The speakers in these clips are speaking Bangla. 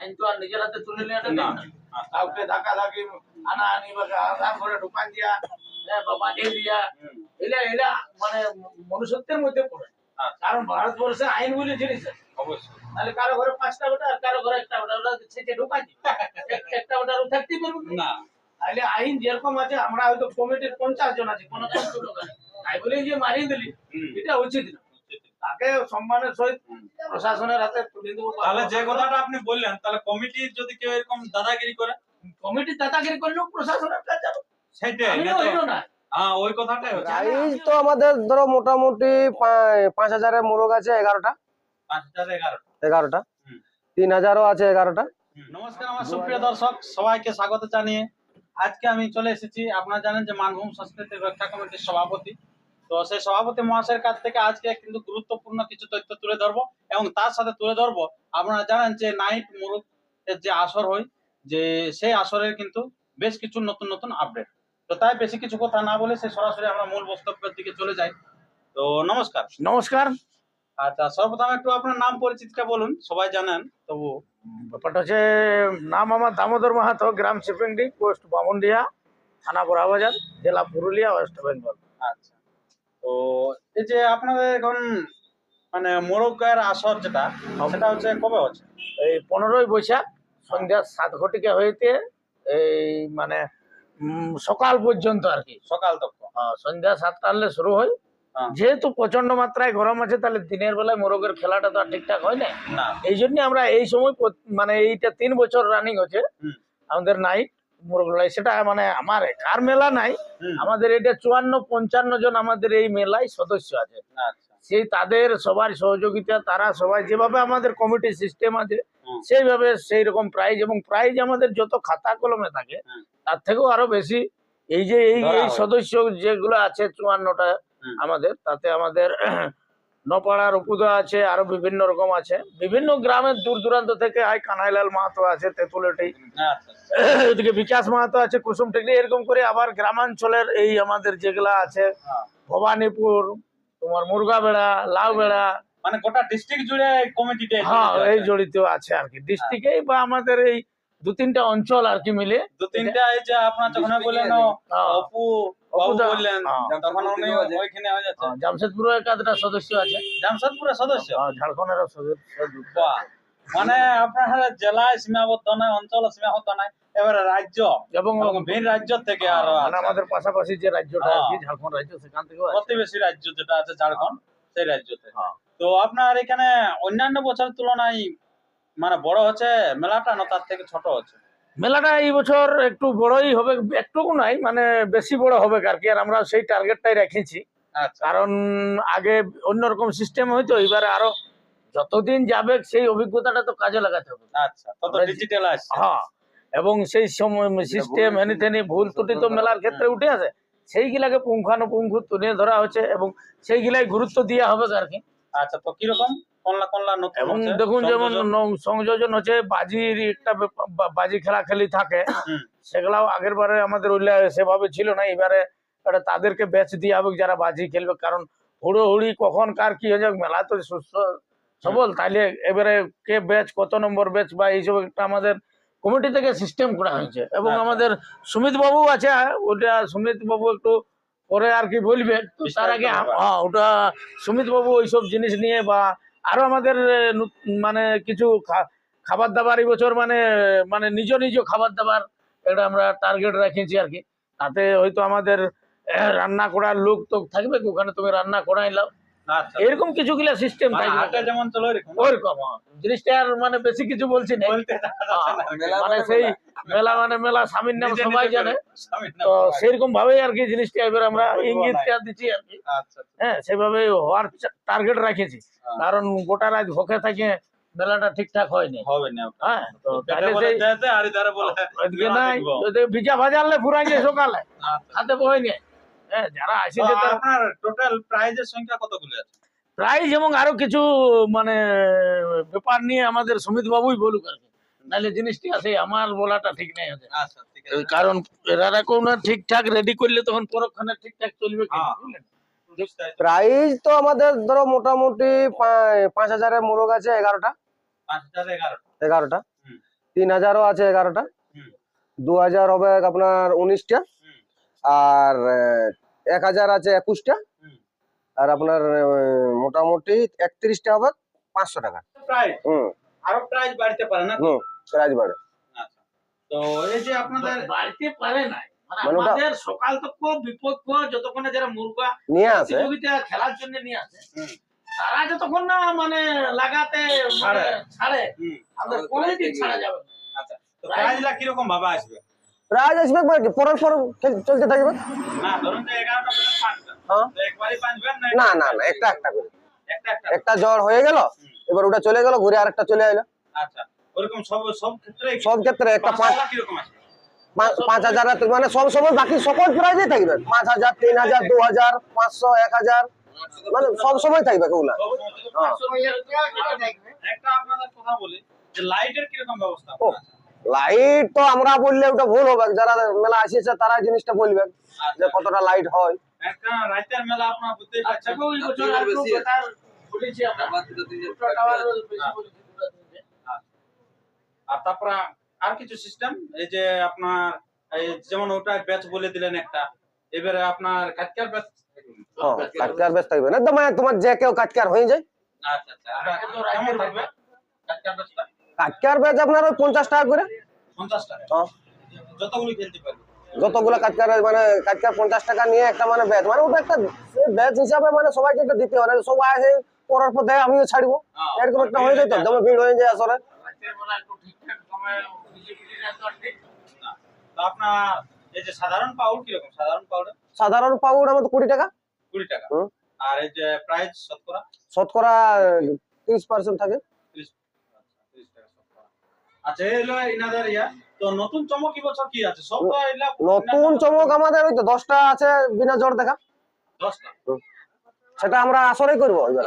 আইন তো আর নিজের হাতে তুলে নেওয়াটা না। ঠিক না। কাউকে ধাক্কা ধাক্কি আনা আনি বা আধার করে ঢুকান দিয়া বা বাঁধিয়ে দিয়া এলা এলা মানে মনুষ্যত্বের মধ্যে পড়ে। কারণ ভারতবর্ষে আইন বলে জিনিস আছে। অবশ্যই। তাহলে কারো ঘরে 5টা বেটা আর কারো ঘরে একটা বেটা, ওরা ছেঁচে ঢুকান একটা বেটার থাকতেই পারবে না। তাহলে আইন যেরকম আছে, আমরা হয়তো কমিটির 50 জন আছে, কোনো লোক আছে তাই বলে যে মারিয়ে দিলি এটা উচিত না। তাকে সম্মানের সহিত প্রশাসনের হাতে তুলে দেবো। তাহলে যে কথাটা আপনি বললেন, তাহলে কমিটির যদি কেউ এরকম দাদাগিরি করে, কমিটি দাদাগিরি করলেও প্রশাসনের কাছে যাবো, সেটাই আমি না তো তো? হইলো না। হ্যাঁ, ওই কথাটাই হচ্ছে। প্রাইস তো আমাদের ধরো মোটামুটি 5,000-এর মোরগ আছে 11টা। 5,011 3,000ও আছে 11টা। নমস্কার আমার সুপ্রিয় দর্শক, সবাইকে স্বাগত জানিয়ে আজকে আমি চলে এসেছি। আপনারা জানেন যে মানভূম সংস্কৃতি রক্ষা কমিটির সভাপতি, তো সেই সভাপতি মহাশয়ের কাছ থেকে আজকে কিন্তু গুরুত্বপূর্ণ কিছু তথ্য তুলে ধরবো এবং তার সাথে তুলে ধরবো আপনারা জানেন যে নাইট মোরগ যে আসর হয়, যে সেই আসরের কিন্তু বেশ কিছু নতুন নতুন আপডেট। তো তাই বেশি কিছু কথা না বলে সে সরাসরি আমরা মূল বক্তব্যের দিকে চলে যাই। তো নমস্কার। নমস্কার। আচ্ছা, সর্বপ্রথম একটু আপনার নাম পরিচিতিটা বলুন, সবাই জানেন তবু। ব্যাপারটা হচ্ছে, নাম আমার দামোদর মাহাতো, গ্রাম শিপিংডি, পোস্ট বামুনডিহা, থানা বড়াবাজার, জেলা পুরুলিয়া, ওয়েস্ট বেঙ্গল। আচ্ছা, তো এই যে আপনাদের এখন মানে মোরগের আসর যেটা, সেটা হচ্ছে কবে হচ্ছে? এই 15ই বৈশাখ সন্ধ্যা 7 ঘটিকা হইতে এই মানে সকাল পর্যন্ত আর কি। সকাল তক? সন্ধ্যা 7টা হলে শুরু হয়। যেহেতু প্রচন্ড মাত্রায় গরম আছে, তাহলে দিনের বেলায় মোরগের খেলাটা তো আর ঠিকঠাক হয় না। এই জন্য আমরা এই সময় মানে এইটা 3 বছর রানিং হচ্ছে আমাদের নাইট মোরগ লড়াই। সেটা মানে আমার কার মেলা নাই, আমাদের এটা 54-55 জন আমাদের এই মেলায় সদস্য আছে। সেই তাদের সবার সহযোগিতা, তারা সবাই যেভাবে আমাদের কমিটি সিস্টেম আছে সেইভাবে সেই রকম প্রাইজ, এবং প্রাইজ আমাদের যত খাতা কলমে থাকে তার থেকেও আরো বেশি। এই যে এই সদস্য যেগুলো আছে 54টা আমাদের, তাতে আমাদের নপাড়ার উপদা আছে, আরো বিভিন্ন রকম আছে, বিভিন্ন গ্রামের দূর দূরান্ত থেকে আয়। কানাইলাল মাহাতো আছে তেঁতুলেটি, এদিকে বিকাশ মাহাতো আছে কুসুমটেকলি, এরকম করে আবার গ্রামাঞ্চলের এই আমাদের যেগুলা আছে ভবানীপুর, তোমার মুরগাবেড়া, লাউবেড়া, মানে গোটা ডিস্ট্রিক্ট জুড়ে কমিটিতে এই জড়িত আছে আর কি। ডিস্ট্রিক্টেই বা আমাদের এই 2-3টা অঞ্চল আর কি মিলে 2-3টা। এই যে আপনার যখন বললেন অপু বললেন, তখন উনি ওইখানে হয়ে যাচ্ছে। জামশেদপুরে একাধটা সদস্য আছে। জামশেদপুরের সদস্য? ঝাড়খণ্ডের সদস্য। মানে আপনার জেলায় সীমাবদ্ধ নয়, অঞ্চলে সীমাবদ্ধ নয়, এবারে রাজ্য এবং ভিন রাজ্য থেকে আর আমাদের পাশাপাশি যে রাজ্যটা আর কি, ঝাড়খণ্ড রাজ্য, সেখান থেকে প্রতিবেশী রাজ্য যেটা আছে ঝাড়খণ্ড, সেই রাজ্যতে। তো আপনার এখানে অন্যান্য বছরের তুলনায় মানে বড় হচ্ছে মেলাটা, না তার থেকে ছোট হচ্ছে? মেলাটা এই বছর একটু বড়ই হবে, একটুকু নাই মানে বেশি বড় হবে আর কি। আর আমরা সেই টার্গেটটাই রেখেছি, কারণ আগে অন্যরকম সিস্টেম হইতো, এবারে আরো যতদিন যাবে সেই অভিজ্ঞতাটা তো কাজে লাগাতে হবে। আচ্ছা, তত ডিজিটাল আসছে। হ্যাঁ, এবং সেই সময় সিস্টেম হেনি ভুল ত্রুটি তো মেলার ক্ষেত্রে উঠে আসে, সেইগুলাকে পুঙ্খানুপুঙ্খ তুলে ধরা হচ্ছে এবং সেইগুলাই গুরুত্ব দেওয়া হবে আর কি। আচ্ছা, তো কিরকম এবং দেখুন, যেমন সংযোজন হচ্ছে বাজির একটা বাজি খেলাখেলি থাকে, সেগুলাও আগের বারে আমাদের সেভাবে ছিল না। এবারে তাদেরকে ব্যাচ দিয়ে হবে যারা বাজি খেলবে, কারণ হুড়োহুড়ি কখন কার কি হয়ে যাবে, মেলা তো সুস্থ সবল, তাইলে এবারে কে ব্যাচ, কত নম্বর ব্যাচ বা এইসব একটা আমাদের কমিটি থেকে সিস্টেম করা হয়েছে। এবং আমাদের সুমিত বাবু আছে, ওটা সুমিত বাবু একটু পরে আর কি বলবে। তার আগে ওটা সুমিত বাবু ওইসব জিনিস নিয়ে, বা আরো আমাদের মানে কিছু খাবার দাবার এই বছর মানে মানে নিজ নিজ খাবার দাবার এটা আমরা টার্গেট রেখেছি আর কি। তাতে হয়তো আমাদের রান্না করার লোক তো থাকবে, ওখানে তুমি রান্না করাইলাম, এরকম কিছুগুলা সিস্টেম থাকবে যেমন চলো ওইরকম জিনিসটা। আর মানে বেশি কিছু বলছি না, মানে সেই মেলা মানে মেলা স্বামীর নাম সবাই জানে, তো সেরকম ভাবেই আর কি জিনিসটা এবার আমরা ইঙ্গিতটা দিচ্ছি আর কি। হ্যাঁ, সেভাবে হওয়ার টার্গেট রেখেছি, কারণ গোটা রাত ভোকে থাকে মেলাটা ঠিকঠাক হয়নি। হ্যাঁ, তো তাহলে সেই নাই ভিজা ভাজা আনলে ফুরাই যায় সকালে, হাতে বই নিয়ে। হ্যাঁ, যারা আসে আপনার টোটাল প্রাইজের সংখ্যা কতগুলো আছে? প্রাইজ এবং আরো কিছু মানে ব্যাপার নিয়ে আমাদের সুমিত বাবুই বলুক আর কি, নাহলে জিনিসটি আছে আমার বলাটা ঠিক নাই আছে। কারণ এরা কোন ঠিকঠাক রেডি করলে তখন পরক্ষণে ঠিকঠাক চলবে। প্রাইস তো আমাদের ধরো মোটামুটি 5,000-এর মোরগ আছে 11টা। 5,011? 11টা। 3000ও আছে 11টা, হুম 2000 হবে আপনার 19টা, হুম আর 1000 আছে 21টা, হুম আর আপনার মোটামুটি 31টা হবে 500 টাকা। প্রাইস হুম আরো প্রাইস বাড়তে পারে না? হুম প্রাইস বাড়ে। আচ্ছা, তো এই যে আপনাদের বাড়তে পারে নাই মানে মানে ওটা আমাদের সকাল তো বিপক্ষ যতক্ষণে যারা মুরগা নিয়ে আসে, প্রতিযোগিতা খেলার জন্য নিয়ে আসে হুম তারা যতক্ষণ না মানে লাগাতে ছাড়ে। ছাড়ে হুম আমাদের কোনোদিন ছাড়া যাবে না। আচ্ছা, তো প্রাইসটা কিরকম ভাবে আসবে? প্রাইস আসবে মানে কি পরের পর চলতে থাকবে। না ধরুন যে 11টা পর্যন্ত পাঁচটা, হ্যাঁ তো একবারই পাঁচবেন না? না না না, একটা একটা করে, একটা একটা একটা জ্বর হয়ে গেল, হুম, এবার ওটা চলে গেল, ঘুরে আরেকটা চলে এলো। আচ্ছা, ওরকম সব সব ক্ষেত্রে সব ক্ষেত্রে একটা 5 কিরকম আসবে? 5000 মানে সব সময় বাকি সকল প্রাইজে থাকবে, 5000, 3000, 2000, 500, 1000, মানে সব সময় থাকবে ওগুলা। সব সময় থেকে হ্যাঁ। 500 একটা আপনাদের কথা বলি যে লাইটের কিরকম ব্যবস্থা ও আপনার আছে? লাইট তো আমরা বললে ওটা ভুল হবে, যারা মেলা আসিয়েছে তারা জিনিসটা বলবে যে আচ্ছা, কতটা লাইট হয়। একটা রাতের মেলা আপনার বুঝতেই আচ্ছা পারছেন। ওই বছর আর একটু বেটার বলেছি আমরা দুটো টাওয়ার বেশি বলেছি দুটো তিনটে। আর তারপরে আর কিছু সিস্টেম এই যে আপনার এই যেমন ওটা ব্যাচ বলে দিলেন একটা, এবারে আপনার কাটকার ব্যাচ। হ্যাঁ কাটকার বেশ থাকবে না, মানে তোমার যে কেউ কাটকার হয়ে যায়। আচ্ছা আচ্ছা, ওটা কেমন থাকবে কাটকার ব্যাচটা? কাটকার বেচ আপনার ওই 50 টাকা করে। 50 টাকা হ্যাঁ যতগুলো খেলতে পারবে। যতগুলো কাটকার মানে কাটকার 50 টাকা নিয়ে একটা মানে ব্যাচ, মানে ওটা একটা ব্যাচ হিসাবে মানে সবাইকে একটা দিতে হয় না, সবাই আসে পড়ার পর দেয় আমিও ছাড়বো, হ্যাঁ, এরকম একটা হয়ে যায় তো, যেমন ভিড় হয়ে যায় আসলে। রাতের বেলা একটু ঠিকঠাক সময়ে বিজেপিরা তো ঠিক না। তো আপনার এই যে সাধারণ পাউড কিরকম? সাধারণ পাউডার সাধারণ পাউড আমাদের 20 টাকা। 20 টাকা। হুম। আর এই যে প্রাইস শতকরা শতকরা 30% থাকে। 30 টাকা শতকরা। আচ্ছা, এই হলো ইনাদের ইয়া। তো নতুন চমক কি বছর কি আছে? সব তো এগুলা নতুন চমক আমাদের ওই তো 10টা আছে বিনা জোর দেখা, 10টা। সেটা আমরা আসরেই করবো এবার।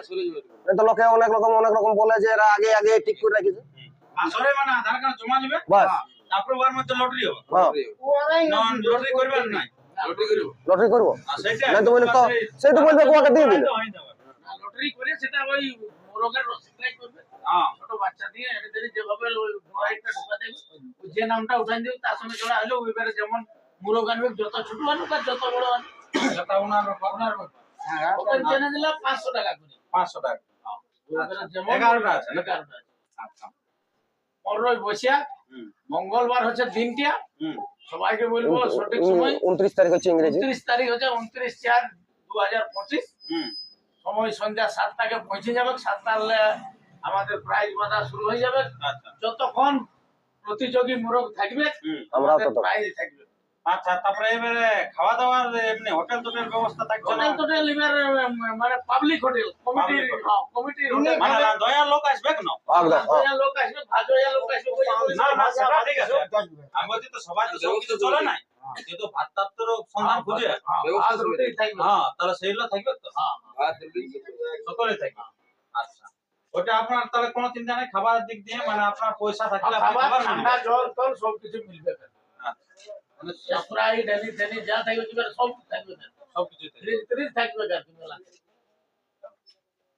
এই তো লোকে অনেক রকম বলে যে এরা আগে আগে ঠিক করে রেখেছে। আসরে মানে আধার কার্ড জমা নেবে, বাস। তারপর ওর মধ্যে লটারি হবে। হ্যাঁ নন লটারি করবেন নাই? লটারি করবো, আর সেটা না তো বলে তো সেই তো বলবে ওকে দিয়ে দিলে। না লটারি করে সেটা ওই মোরগের রসিদটাই করবে হ্যাঁ, ছোট বাচ্চা দিয়ে এদের যেভাবে ওই মোবাইলটা ঢোকা দেবে ওই যে নামটা উঠাই দেবে তার সঙ্গে জোড়া হলো ওইবারে যেমন মুরগ আনবে যত ছোট আনুক আর যত বড় আনুক সেটা ওনার ব্যাপার। আপনার ওখানে জেনে দিলাম 500 টাকা করে 500 টাকা। ওইবারে যেমন 11টা আছে না? 11টা আছে। আচ্ছা। পনেরোই বৈশাখ হুম মঙ্গলবার হচ্ছে দিনটা হুম সবাইকে বলবো সঠিক সময় 29 তারিখ হচ্ছে ইংরেজি। 29 তারিখ হচ্ছে 29/4/2025 হুম সময় সন্ধ্যা 7টাকে পৌঁছে যাবে 7টা হলে আমাদের প্রাইজ বাঁধা শুরু হয়ে যাবে আচ্ছা যতক্ষণ প্রতিযোগী মোরগ থাকবে হুম আমরাও আমাদের তত প্রাইজ থাকবে আচ্ছা, তারপরে এবারে খাওয়া দাওয়ার এমনি হোটেল টোটেল ব্যবস্থা থাকছে না? হোটেল টোটেল এবার মানে পাবলিক হোটেল কমিটির Public hotel। কমিটির হোটেল মানে দয়ার লোক আসবে কেন? একদম, হ্যাঁ। লোক আসবে ভাজোয়া লোক আসবে ওই যে না না বলছি, সেটা ঠিক আছে, আমি বলছি তো সবাই তো সব কিছু চলে নাই, যেহেতু ভাত টাত তো সন্ধান খুঁজে। ভাত রুটি থাকবে হ্যাঁ, তাহলে সেইগুলো থাকবে তো হ্যাঁ সকলে থাকবে। আচ্ছা, ওটা আপনার তাহলে কোনো চিন্তা নেই খাবারের দিক দিয়ে, মানে আপনার পয়সা থাকলে আপনি খাবার খাবার ঠান্ডা নেবেন। জল টল সব কিছু মিলবে আচ্ছা, মানে স্প্রাইট এনি তেনি যা থাকবে এবার সব থাকবে সবকিছু থাকবে। ফ্রিজ ফ্রিজ থাকবে কাকি মেলাতে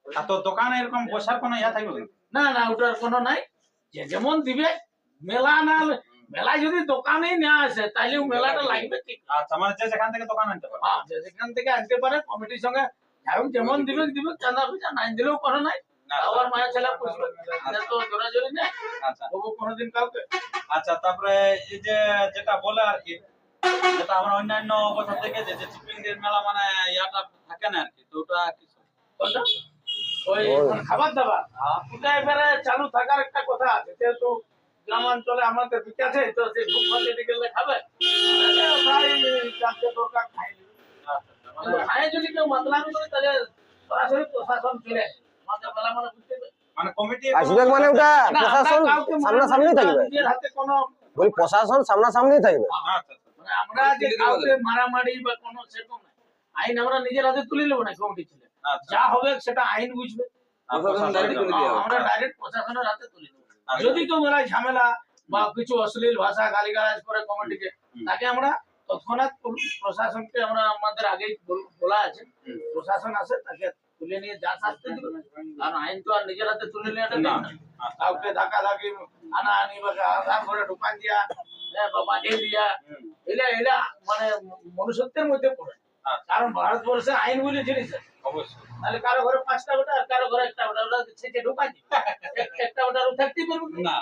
আর তো দোকানে এরকম বসার কোনো ইয়া থাকবে না? না না ওটার কোনো নাই যে যেমন দিবে মেলা না মেলায় যদি দোকানেই না আসে তাহলে ও মেলাটা লাগবে ঠিক আচ্ছা, মানে যে যেখান থেকে দোকান আনতে পারে। হ্যাঁ যে যেখান থেকে আনতে পারে কমিটির সঙ্গে যাই যেমন দিবে দিবে চাঁদা পয়সা নাই দিলেও করে নাই আবার মায়া ছেলে পুষবে এটা তো জোরাজোরি নেই আচ্ছা তবু কোনোদিন কাউকে আচ্ছা, তারপরে এই যে যেটা বলে আর কি, যেটা আমরা অন্যান্য বছর থেকে যে চিপিংদের মেলা মানে ইয়াটা থাকে না আর কি, তো ওটা কি? কোনটা? ওই মানে খাবার দাবার ওটা এবারে চালু থাকার একটা কথা আছে যেহেতু গ্রামাঞ্চলে আমাদের বিকাশে তো সেই ঘুম ফাঁসিতে গেলে খাবে তাহলে ওটাই চারটে দরকার খাই নেবে কিন্তু খায় যদি কেউ মাতলামি করে তাহলে সরাসরি প্রশাসন চলে আসে আমাদের মেলা মানে বুঝতে পারবে মানে কমিটি আসবে মানে ওটা প্রশাসন সামনাসামনি থাকবে, নিজের হাতে কোনো বলি প্রশাসন সামনাসামনি থাকবে। আচ্ছা মানে আমরা যে কাউকে মারামারি বা কোনো সেরকম নাই আইন আমরা নিজের হাতে তুলে নেবো না কমিটি ছিল আচ্ছা যা হবে সেটা আইন বুঝবে আমরা ডাইরেক্ট প্রশাসনের হাতে তুলে নেবো যদি কেউ মেলায় ঝামেলা বা কিছু অশ্লীল ভাষা গালিগালাজ করে কমিটিকে তাকে আমরা তৎক্ষণাৎ প্রশাসনকে আমরা আমাদের আগেই বলা আছে প্রশাসন আসে তাকে তুলে নিয়ে যা শাস্তি দিবে, কারণ আইন তো আর নিজের হাতে তুলে নেওয়াটা না। ঠিক না। কাউকে ধাক্কা ধাক্কি আনা আনি বা আধার করে ঢুকান দিয়া বা বাঁধিয়ে দিয়া, এলা মানে মনুষ্যত্বের মধ্যে পড়ে। আচ্ছা। কারণ ভারতবর্ষে আইন বলে জিনিস আছে। অবশ্যই। তাহলে কারো ঘরে 5টা বেটা আর কারো ঘরে 1টা বেটা, ওরা ছেঁচে ঢুকান একটা বেটার থাকতেই পারবে না।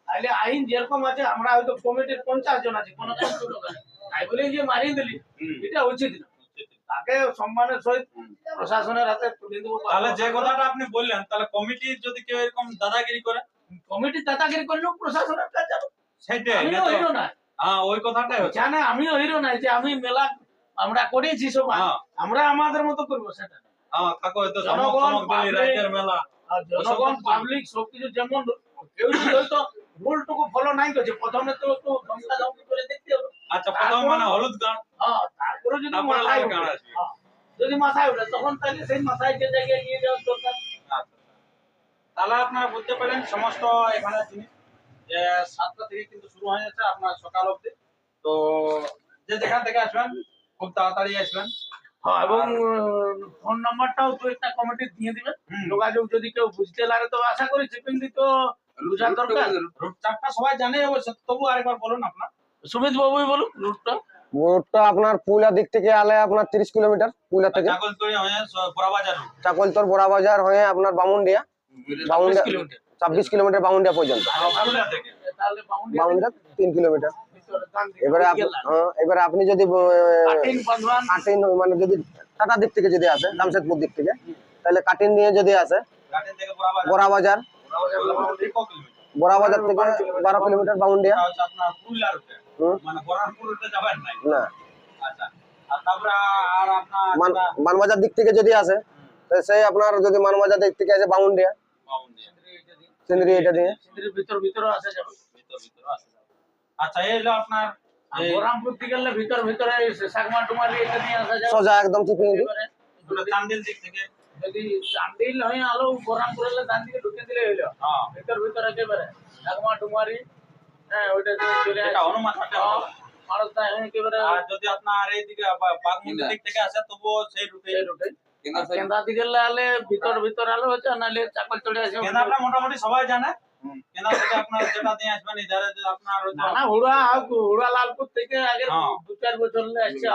তাহলে আইন যেরকম আছে, আমরা হয়তো কমিটির 50 জন আছি, কোনো 50 লোক আছে, তাই বলে যে মারিয়ে দিলি, এটা উচিত না। তাকে সম্মানের সহিত প্রশাসনের হাতে তুলে দেবো। তাহলে যে কথাটা আপনি বললেন, তাহলে কমিটির যদি কেউ এরকম দাদাগিরি করে, কমিটি দাদাগিরি করলেও প্রশাসনের কাছে যাবে। সেটাই আমিও হিরো না, হ্যাঁ, ওই কথাটাই হচ্ছে। জানে আমিও হিরো নাই যে আমি মেলা আমরা করেছি সবাই, হ্যাঁ। আমরা আমাদের মতো করবো সেটা না। হ্যাঁ, কাকু হয়তো জনগণ, চমক দিলি, public, রাতের মেলা। আর জনগণ পাবলিক সবকিছু যেমন কেউ যদি হয়তো রুলটুকু ফলো নাই করছে, প্রথমে তো একটু ধমকা ধমকি করে দেখতে হবে। আচ্ছা, প্রথম মানে হলুদ গান, হ্যাঁ, তারপরে যদি তারপরে মাথায় লাল উঠে, কার্ড আসবে। হ্যাঁ, যদি মাথায় উঠে তখন তাহলে সেই মাথায় যে জায়গায় নিয়ে যাওয়ার দরকার। আচ্ছা। তাহলে আপনারা বুঝতে পারলেন সমস্ত এখানে জিনিস যে 7টা থেকে কিন্তু শুরু হয়ে যাচ্ছে আপনার সকাল অবধি। তো যে যেখান থেকে আসবেন খুব তাড়াতাড়ি আসবেন। হ্যাঁ, এবং ফোন নাম্বারটাও তো একটা কমিটি দিয়ে দিবেন। যোগাযোগ যদি কেউ বুঝতে লাগে তো আশা করি চিপিং তো বুঝার দরকার। রুট চারটা সবাই জানে অবশ্য, তবু আরেকবার বলুন আপনার। সুমিত বাবুই বলুন রুটটা। রোডটা আপনার পুইলা দিক থেকে আলে আপনার 30 কিলোমিটার, পুইলা থেকে চাকলতরি হয়ে বড়বাজার রুট। চাকলতর বড়া বাজার হয়ে আপনার বামুনডিয়া, 20 কিলোমিটার। 26 কিলোমিটার বামুনডিয়া পর্যন্ত। বামুনডিয়া থেকে তাহলে বামুনডিয়া 3 কিলোমিটার। এবারে এবারে আপনি যদি কাটিং মানে যদি টাটা দিক থেকে যদি আসে, জামশেদপুর দিক থেকে, তাহলে কাটিং নিয়ে যদি আসে ঘাটের থেকে বড়বাজার। বড়া বাজার, বড়বাজার কত কিলোমিটার? বড়া বাজার থেকে 12 কিলোমিটার বামুনডিয়া। এটা হচ্ছে আপনার পুরুলিয়া রুটে, মানে বরানপুর রুটে যাবেন নাই। না, আচ্ছা। আর তারপরে আর আপনার মানবাজার দিক থেকে যদি আসে, সেই আপনার যদি মানবাজার দিক থেকে আসে বামুনডিয়া, বামুনডিয়া সিন্দ্রি এটা দিয়ে সিন্দ্রির ভিতরে আসে যাবে। ভিতর আসে যাবে। আচ্ছা, এই হলো আপনার এই বহরমপুর থেকে গেলে ভিতরে সাগমা টুমারি এটা নিয়ে আসা যাবে। সোজা একদম চিপিং। এবারে চান্দিল দিক থেকে। যদি চান্দিল হয়ে আলো বহরমপুর এলে ডান দিকে ঢুকে দিলে হইলো। হ্যাঁ, ভিতরে একেবারে সাগমা টুমারি, হ্যাঁ ওইটা দিয়ে চলে এটা আসে। হনুমান হাটে হবে। মালদা হয়ে একেবারে আর যদি আপনার এইদিকে বাগমুন্ডি দিক থেকে আসে, তবুও সেই রুটে। এই রুটে। কেন্দা দিকে আলে ভিতর আলো হচ্ছে, নাহলে চাকল চলে আসে। কেন্দ্রাটা মোটামুটি সবাই জানে। কেন্দ্রা থেকে আপনার যেটা দিয়ে আসবেন, ইধারে যে আপনার হয়তো না হুড়া লালপুর থেকে আগে 2-4 বছর আসছে,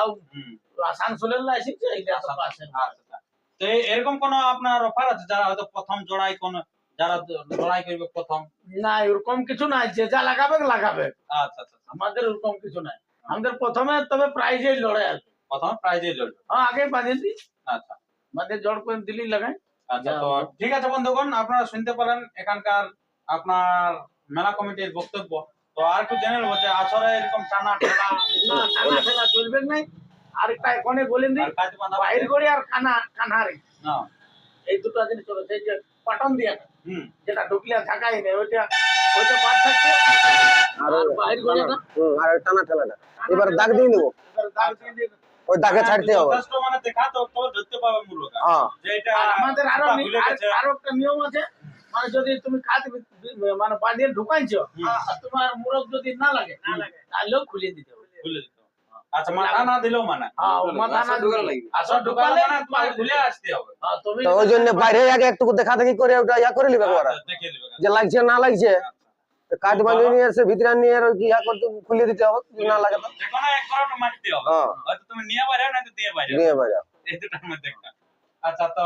আসানসোলের আসছে এইটা তো আসে না। আচ্ছা। তো এরকম কোন আপনার অফার আছে যারা হয়তো প্রথম জোড়াই কোন যারা লড়াই করবে প্রথম? না, এরকম কিছু নাই, যে যা লাগাবে। আচ্ছা। আমাদের ওরকম কিছু নাই। আমাদের প্রথমে তবে প্রাইজেই লড়াই আছে। প্রথমে প্রাইজে লড়বে। হ্যাঁ, আগে বাঁধিয়ে দিই, আচ্ছা। বাঁধে জড় করে দিলি লাগাই। আচ্ছা, তো ঠিক আছে বন্ধুগণ, আপনারা শুনতে পারেন এখানকার আপনার মেলা কমিটির বক্তব্য। তো আর একটু জেনে নেবো যে আসলে এরকম টানা ঠেলা না, টানা ঠেলা চলবে নাই। আর একটা এখানে বলেন দিই, আর কাজ বাঁধা বাইর করে আর কানারি না। এই দুটো জিনিস চলেছে। এই যে পাটন দিয়া যেটা ঢুকলে ঢাকাই নেই, ওইটা বাদ থাকছে। আর বাইর করে না, আর টানা ঠেলাটা এবার দাগ দিয়ে দেবো, এবার দাগ দিয়ে দিয়ে ওই দাগে ছাড়তে হবে। যথেষ্ট মানে দেখাতো তো ধরতে পারবে মূল্য। হ্যাঁ, যে এটা আর আমাদের ভুলে গেছে। আরো একটা নিয়ম আছে, মানে যদি তুমি কাজ মানে বাঁধিয়ে ঢুকাইছো আর তোমার মুরগ যদি না লাগে তাহলেও খুলে দিতে হবে। খুলে দিতে হবে। আচ্ছা, মাথা না দিলেও মানে হ্যাঁ, মাথা না ঢুকালে লাগবে। আসল ঢুকালে মানে খুলে আসতে হবে। তুমি তো ওই জন্য বাইরে আগে একটু দেখা দেখি করে ওটা ইয়া করে নিবে ওরা, দেখে দিবে। যে লাগছে না লাগছে কাজ বাঁধিয়ে নিয়ে এসে ভিতরে নিয়ে আর কি ইয়া করতে খুলে দিতে হবে, যদি না লাগে তো যে কোনো এক করোট মারতে হবে। হ্যাঁ, হয়তো তুমি নিয়ে বাইরে না তো দিয়ে বাইরে। নিয়ে বাইরে। এই দুটার মধ্যে একটা। আচ্ছা, তো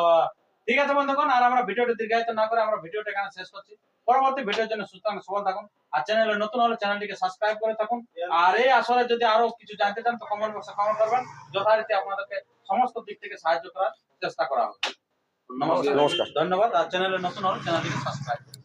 ঠিক আছে বন্ধুগণ, আর আমরা ভিডিওটি দীর্ঘায়িত না করে আমরা ভিডিওটা এখানে শেষ করছি। পরবর্তী ভিডিওর জন্য সুস্থ থাকুন, সবল থাকুন, আর চ্যানেলে নতুন হলে চ্যানেলটিকে সাবস্ক্রাইব করে থাকুন। আর এই আসলে যদি আরো কিছু জানতে চান তো কমেন্ট বক্সে কমেন্ট করবেন, যথারীতি আপনাদেরকে সমস্ত দিক থেকে সাহায্য করার চেষ্টা করা হবে। নমস্কার, নমস্কার। ধন্যবাদ। আর চ্যানেলে নতুন হলে চ্যানেলটিকে সাবস্ক্রাইব করুন।